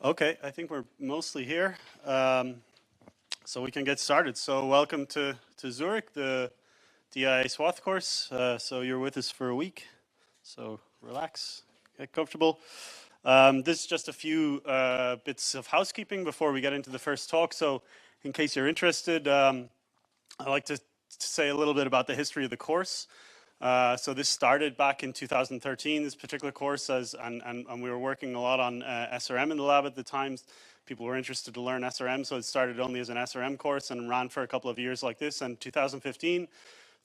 Okay, I think we're mostly here, so we can get started. So welcome to Zurich, the DIA SWATH course. So you're with us for a week, so relax, get comfortable. This is just a few bits of housekeeping before we get into the first talk. So in case you're interested, I'd like to say a little bit about the history of the course. So this started back in 2013, this particular course, and we were working a lot on SRM in the lab at the time. People were interested to learn SRM, so it started only as an SRM course and ran for a couple of years like this. And 2015,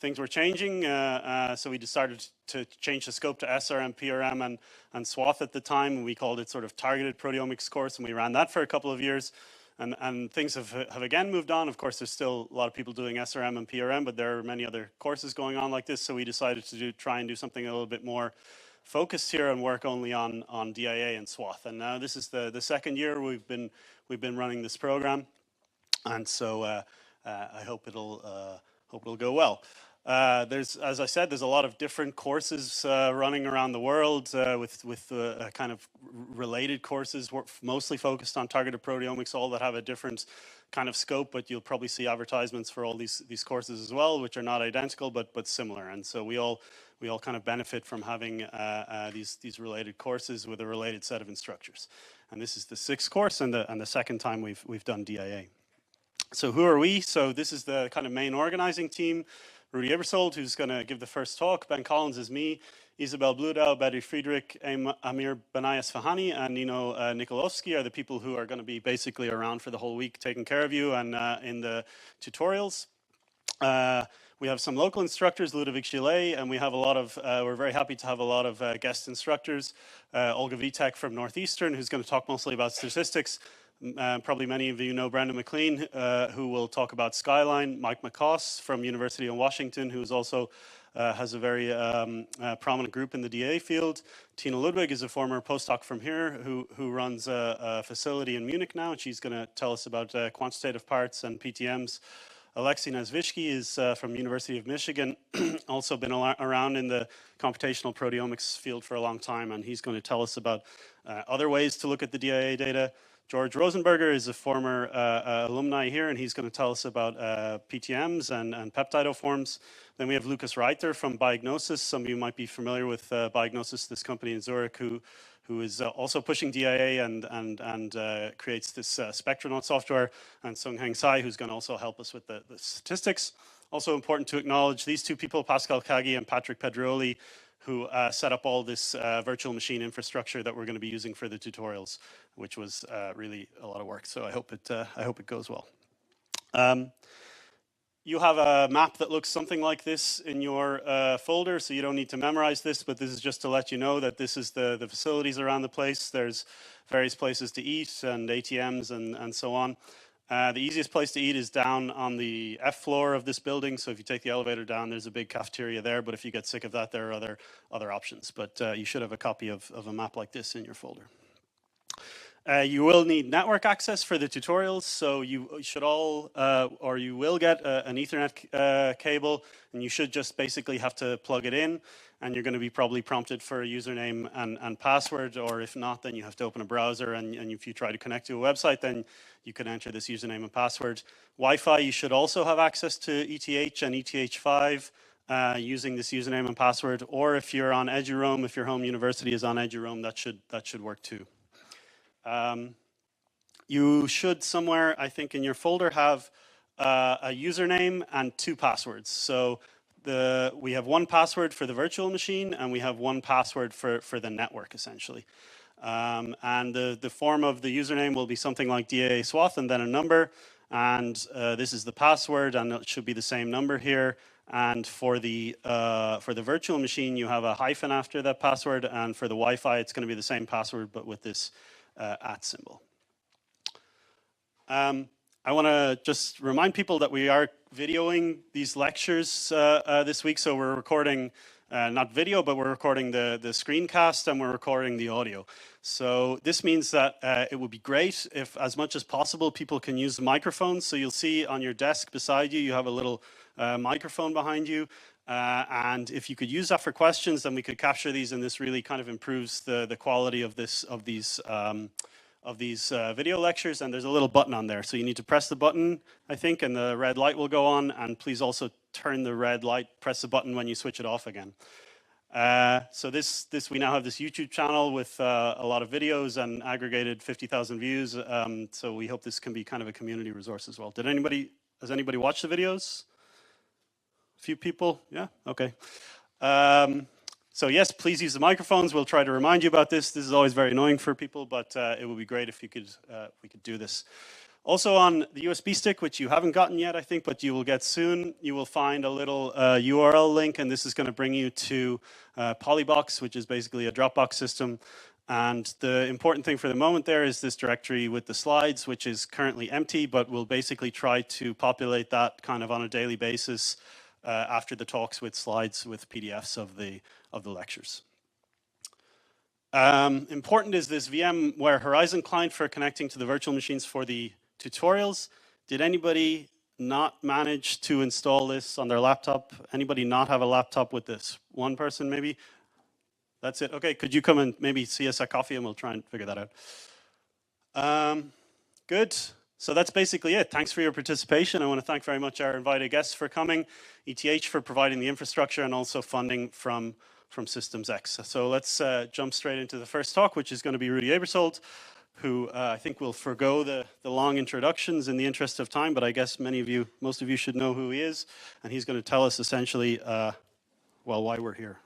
things were changing, so we decided to change the scope to SRM, PRM, and SWATH at the time. We called it sort of targeted proteomics course, and we ran that for a couple of years. And things have again moved on. Of course, there's still a lot of people doing SRM and PRM, but there are many other courses going on like this. So we decided to try and do something a little bit more focused here and work only on DIA and SWATH. And now this is the second year we've been running this program, and so I hope it'll go well. As I said, there's a lot of different courses running around the world with kind of related courses, mostly focused on targeted proteomics, all that have a different kind of scope, but you'll probably see advertisements for all these courses as well, which are not identical, but similar. And so we all kind of benefit from having these related courses with a related set of instructors. And this is the sixth course and the second time we've done DIA. So who are we? So this is the kind of main organizing team. Rudy Ebersold, who's going to give the first talk. Ben Collins is me. Isabel Bludau, Betty Friedrich, Amir Benayas Fahani, and Nino Nikolovsky are the people who are going to be basically around for the whole week taking care of you and in the tutorials. We have some local instructors, Ludovic Gillet, and we have a lot of, we're very happy to have a lot of guest instructors. Olga Vitek from Northeastern, who's going to talk mostly about statistics. Probably many of you know Brandon McLean, who will talk about Skyline. Mike McCoss from University of Washington, who's also has a very prominent group in the DA field. Tina Ludwig is a former postdoc from here who runs a facility in Munich now, and she's going to tell us about quantitative parts and PTMs. Alexei Nazvishky is from University of Michigan, also been around in the computational proteomics field for a long time, and he's going to tell us about other ways to look at the DIA data. George Rosenberger is a former alumni here, and he's going to tell us about PTMs and peptidoforms. Then we have Lucas Reiter from Biognosis. Some of you might be familiar with Biognosis, this company in Zurich who is also pushing DIA and creates this SpectraNote software. And Sung-Heng Tsai, who's going to also help us with the statistics. Also important to acknowledge these two people, Pascal Kagi and Patrick Pedroli, who set up all this virtual machine infrastructure that we're going to be using for the tutorials, which was really a lot of work. So I hope it goes well. You have a map that looks something like this in your folder, so you don't need to memorize this, but this is just to let you know that this is the facilities around the place. There's various places to eat and ATMs and so on. The easiest place to eat is down on the F floor of this building. So if you take the elevator down, there's a big cafeteria there. But if you get sick of that, there are other options. But you should have a copy of a map like this in your folder. You will need network access for the tutorials. So you should all, or you will get an Ethernet cable. And you should just basically have to plug it in. And you're going to be probably prompted for a username and password, or if not, then you have to open a browser, and if you try to connect to a website, then you can enter this username and password. Wi-Fi, you should also have access to ETH and ETH5 using this username and password, or if you're on EduRoam, if your home university is on EduRoam, that should work too. You should somewhere, I think, in your folder have a username and two passwords. So we have one password for the virtual machine, and we have one password for the network, essentially. And the form of the username will be something like DIA SWATH and then a number. And this is the password, and it should be the same number here. And for the virtual machine, you have a hyphen after that password. And for the Wi-Fi, it's going to be the same password, but with this @ symbol. I want to just remind people that we are videoing these lectures this week. So we're recording not video, but we're recording the screencast, and we're recording the audio. So this means that it would be great if, as much as possible, people can use the microphones. So you'll see on your desk beside you, you have a little microphone behind you. And if you could use that for questions, then we could capture these, and this really kind of improves the quality of these these video lectures, and there's a little button on there. So you need to press the button, I think, and the red light will go on. And please also turn the red light, press the button when you switch it off again. So we now have this YouTube channel with a lot of videos and aggregated 50,000 views. So we hope this can be kind of a community resource as well. Has anybody watched the videos? A few people? Yeah, okay. So yes, please use the microphones. We'll try to remind you about this. This is always very annoying for people, but it would be great if we could do this. Also on the USB stick, which you haven't gotten yet, I think, but you will get soon, you will find a little URL link, and this is going to bring you to Polybox, which is basically a Dropbox system. And the important thing for the moment there is this directory with the slides, which is currently empty, but we'll basically try to populate that kind of on a daily basis after the talks with slides with PDFs of the lectures. Important is this VMware Horizon client for connecting to the virtual machines for the tutorials. Did anybody not manage to install this on their laptop? Anybody not have a laptop with this? One person maybe? That's it. Okay, could you come and maybe see us at coffee and we'll try and figure that out. Good. So that's basically it. Thanks for your participation. I want to thank very much our invited guests for coming, ETH for providing the infrastructure, and also funding from Systems X. So let's jump straight into the first talk, which is going to be Rudy Aebersold, who I think will forgo the long introductions in the interest of time, but I guess most of you should know who he is, and he's going to tell us essentially, well, why we're here.